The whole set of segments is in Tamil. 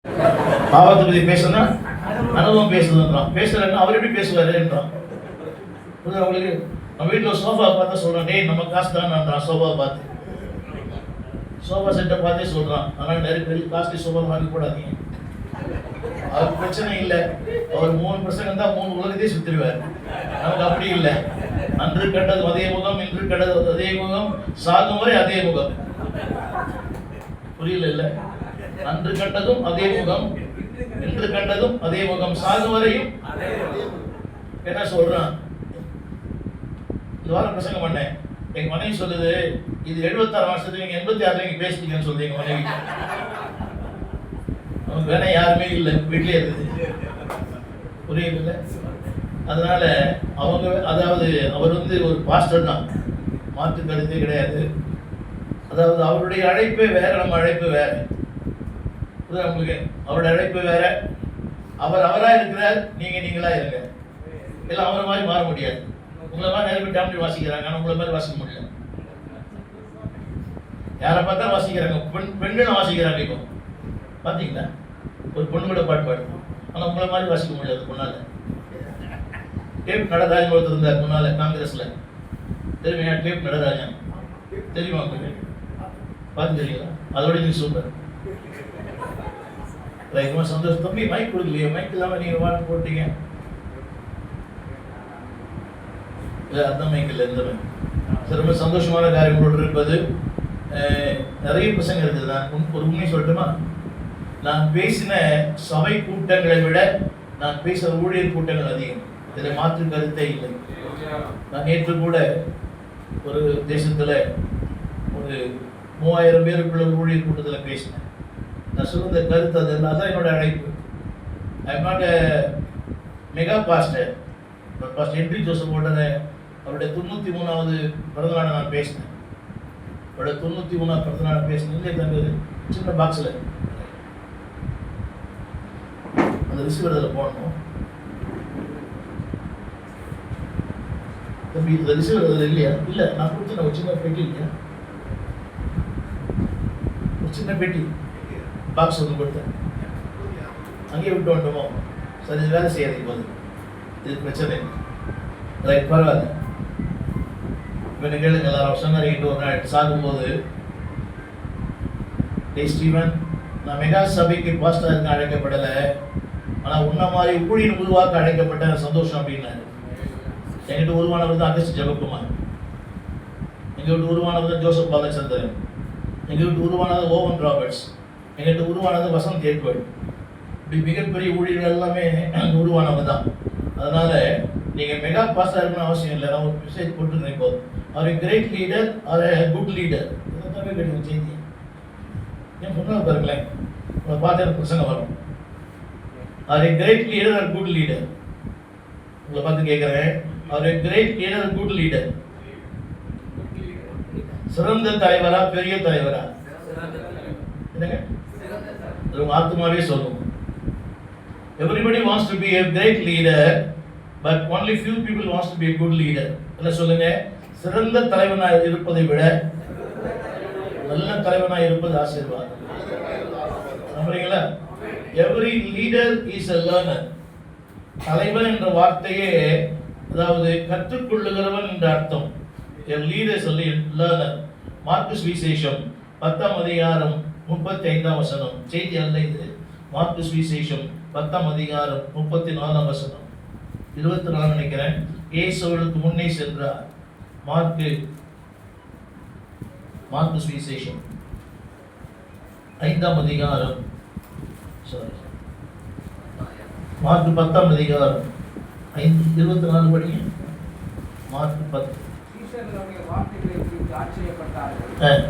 பாவத்தை பற்றி பேசுனா அனுபவம் பேசுதுன்றான். பேசுறாருன்னா அவர் எப்படி பேசுவாருன்றான். அவங்களுக்கு நம்ம வீட்டில் சோஃபா பார்த்தா சொல்கிறான், டேய் நம்ம காசு தான் நான் சோஃபாவை பார்த்து சோஃபா செட்டை பார்த்தே சொல்கிறான். அதனால் நிறைய பெரிய காஸ்ட்லி சோஃபா வாங்கி போடாதீங்க. அவருக்கு பிரச்சனை இல்லை. அவர் 3% தான் 3 உலகத்தையே சுற்றிடுவார். நமக்கு அப்படி இல்லை. அன்று கண்டது அதே முகம், இன்று கண்டது அதே முகம், சாகும் வரை அதே முகம். புரியல இல்லை? அன்று கண்டதும் அதே முகம், இன்று கண்டதும் அதே முகம், சாகும் வரையும். என்ன சொல்றான்? இந்த வாரம் பிரசங்கம் பண்ணேன். எங்க மனைவி சொல்லுது, இது 76 வருஷத்துக்கு நீங்க 86 நீங்க பேசிட்டீங்கன்னு சொல்லி எங்க மனைவி. அவனுக்கு வேணா யாருமே இல்லை, வீட்டிலே இருக்குது. புரியல? அதனால அவங்க, அதாவது அவர் ஒரு பாஸ்டர் தான், மாற்று கருத்தே கிடையாது. அதாவது அவருடைய அழைப்பே வேற, நம்ம அழைப்பு வேற. உங்களுக்கு அவருடைய அழைப்பு வேற. அவர் அவரா இருக்கிறார், நீங்களா இருங்க. எல்லாம் அவரை மாதிரி மாற முடியாது. உங்களை மாதிரி நிறைய பேர் டேம்லி வாசிக்கிறாங்க, ஆனால் உங்களை மாதிரி வாசிக்க முடியல. யாரை பார்த்தா வாசிக்கிறாங்க, பெண்களும் வாசிக்கிறாங்க. இப்போ பார்த்தீங்களா, ஒரு பொண்ணு கூட பாட்டு பாடும், ஆனால் உங்களை மாதிரி வாசிக்க முடியாது பொண்ணால. டேப் நடராஜன் ஒருத்தர் இருந்தார் முன்னால காங்கிரஸ்ல, தெரியுமா? டேப் நடராஜன் தெரியுமா உங்களுக்கு? பார்த்து தெரியுங்களா? அதோட நீங்க சூப்பர். ரொம்ப சந்தோஷம். தம்பி மைக் கொடுக்கலையே, மைக் இல்லாமல் நீங்கள் பாட்டு போட்டீங்க. அந்த மைக்கில் இந்த மைக் ரொம்ப சந்தோஷமான காரியங்களோடு இருப்பது. நிறைய பசங்க இருக்குது. நான் ஒரு உண்மை சொல்லட்டுமா? நான் பேசின சபை கூட்டங்களை விட நான் பேசுகிற ஊழியர் கூட்டங்கள் அதிகம். இதில் மாற்று கருத்தே இல்லை. நான் நேற்று கூட ஒரு தேசத்தில் ஒரு 3000 பேருக்குள்ள ஊழியர் கூட்டத்தில் பேசினேன். நான் சொல்லுற கருத்து அதெல்லாம் தான் என்னோட அழைப்பு. I am not a mega pastor. Pastor Henry Joseph உடனே அவருடைய 93வது பிறந்தநாளை நான் பேசினேன். அவருடைய 93வது பிறந்தநாளை பேசினேன். இல்லையே தங்க சின்ன பாக்ஸில் அந்த ரிசீவர் அதில் போடணும். தம்பி இந்த ரிசீவர் அதில் இல்லையா? இல்லை, நான் கொடுத்தேன் ஒரு சின்ன பெட்டி. இல்லையா, ஒரு சின்ன பெட்டி பாக்ஸ் ஒன்று கொடுத்தேன். அங்கேயே விட்டு வந்துட்டோமோ? சரி, இது வேலை செய்யாது. போது இது பிரச்சனை இல்லை. ரைட், பரவாயில்ல. இப்போ கேளுங்க. எல்லாரும் சொன்னாரிக்கிட்டு ஒரு நாள் சாகும்போது, டே ஸ்டீவன், நான் மெகா சபைக்கு பாஸ்டருக்கு அழைக்கப்படலை, ஆனால் உன்ன மாதிரி ஊழியர் உருவாக்க அழைக்கப்பட்ட சந்தோஷம் அப்படின்னாரு. எங்கிட்ட உருவானவர் தான் அகஸ்ட் ஜெபக்குமார். எங்கள் வீட்டு உருவானவர் தான் ஜோசப் பாலச்சந்திரன். எங்கள் வீட்டு உருவானது ஓவன் ராபர்ட்ஸ். எங்கிட்ட உருவானது வசந்த் ஏட்வர்ட். இப்படி மிகப்பெரிய ஊழியர்கள் எல்லாமே உருவானவங்க தான். அதனால நீங்கள் மெகா பாஸ்டர் இருக்கணும்னு அவசியம் இல்லை. நான் ஒரு மெசேஜ் போட்டுருக்கேன். இப்போ அவர் கிரேட் லீடர், அவர் குட் லீடர். இதை கிடைக்கும் செய்தி. ஏன் சொன்னால் பாருங்களேன், உங்களை பார்த்து எனக்கு பிரச்சனை வரும். அவர் great leader or good leader. உங்களை பார்த்து கேட்குறேன், அவர் கிரேட் லீடர் குட் லீடர். சிறந்த தலைவரா பெரிய தலைவரா? என்னங்க, உங்க ஆத்மாவே சொல்லும். Everybody wants to be a great leader, but only few people wants to be a good leader. என்ன சொல்லுங்க? சிறந்த தலைவனாக இருப்பதை விட நல்ல தலைவனாக இருப்பது ஆசீர்வாதம். நம்புறீங்களா? Every leader is a learner. தலைவன் என்ற வார்த்தையே, அதாவது கற்றுக்கொள்ளுகிறவன் என்ற அர்த்தம். A leader is a learner. Mark சுவிசேஷம் 10ஆம் அதிகாரம் 35ஆம் வசனம். செய்தி அல்ல இது. மார்க்கு சுவிசேஷம் 10ஆம் அதிகாரம் 34ஆம் வசனம். 24 நினைக்கிறேன். இயேசுவுக்கு முன்னே சென்றார். மார்க்கு சுவிசேஷம் 5ஆம் அதிகாரம், மார்க்கு 10ஆம் அதிகாரம் 24 படிங்க. மார்க்கு 10. வார்த்தைகளை குறித்து ஆச்சரியப்பட்டார்கள்.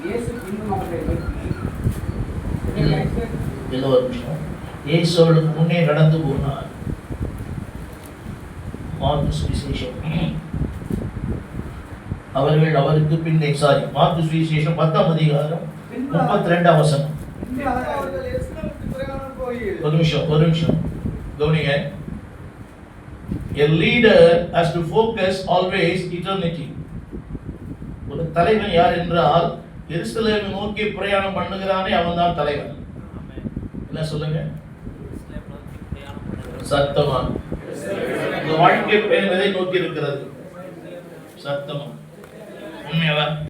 இயேசு பின்னும் அவர்களை நோக்கி, இயேசுவுக்கு முன்னே நடந்து போனார். மார்க்கு சுவிசேஷம் அவர்கள் அவருக்கு பின்னே, மார்க்கு சுவிசேஷம் 10ஆம் அதிகாரம் 32ஆம் வசனம். ஒரு நிமிஷம் கவனிங்க. A leader has to focus always eternity. ஒரு தலைவன் யார் என்றால், எருசலேமை நோக்கி பிரயாணம் பண்ணுகிறானே அவன் தான் தலைவன். என்ன சொல்லுங்க? சத்தமா. உங்க வாழ்க்கை பயணம் எதை நோக்கி இருக்கிறது? சத்தமா. உண்மையாவா?